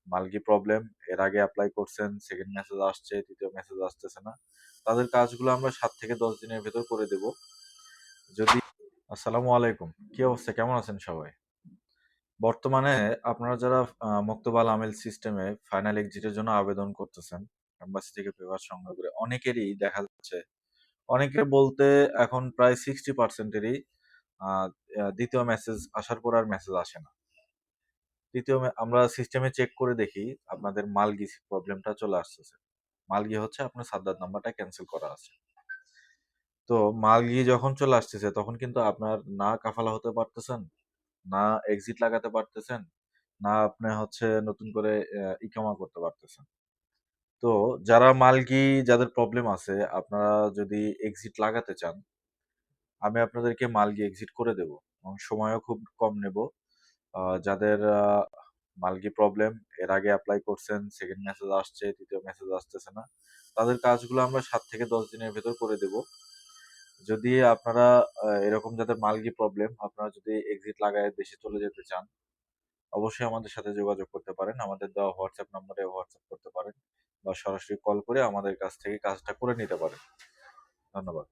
মালকি problem, এর আগে apply করছেন, সেকেন্ড মেসেজ আসছে, তৃতীয় মেসেজ আসতেছে না, তাদের কাজগুলো আমরা ৭ থেকে ১০ দিনের ভেতর করে দেব। যদি আসসালামু আলাইকুম, কি অবস্থা, কেমন আছেন সবাই? বর্তমানে আপনারা যারা মুক্তবাল আমিল সিস্টেমে ফাইনাল এক্সিটের জন্য আবেদন করতেছেন, এম্বাসি থেকে পেপার সংগ্রহ করে অনেকেরই দেখা যাচ্ছে, অনেকের বলতে এখন প্রায় 60% এরই দ্বিতীয় মেসেজ আসার পর আর মেসেজ আসে না। আমরা সিস্টেমে চেক করে দেখি আপনাদের মালগি প্রবলেমটা চলে আসতেছে। মালগি হচ্ছে আপনার সাদ্দাত নাম্বারটা ক্যান্সেল করা আছে। তো মালগি যখন চলে আসতেছে তখন কিন্তু আপনার না কাফালা হতে পারতেছেন, না এক্সিট লাগাতে পারতেছেন, না আপনি হচ্ছে নতুন করে ইকামা করতে পারতেছেন। তো যারা মালগি, যাদের প্রবলেম আছে, আপনারা যদি এক্সিট লাগাতে চান, আমি আপনাদেরকে মালগি এক্সিট করে দেব এবং সময়ও খুব কম নেব। যাদের মালগি প্রবলেম, এর আগে অ্যাপ্লাই করছেন, সেকেন্ড মেসেজ আসছে, তৃতীয় মেসেজ আসতেছে না, তাদের কাজগুলো আমরা ৭ থেকে ১০ দিনের ভেতর করে দেব। যদি আপনারা এরকম যাদের মালগি প্রবলেম, আপনারা যদি এক্সিট লাগায় দেশে চলে যেতে চান, অবশ্যই আমাদের সাথে যোগাযোগ করতে পারেন। আমাদের দেওয়া হোয়াটসঅ্যাপ নম্বরে হোয়াটসঅ্যাপ করতে পারেন বা সরাসরি কল করে আমাদের কাছ থেকে কাজটা করে নিতে পারেন। ধন্যবাদ।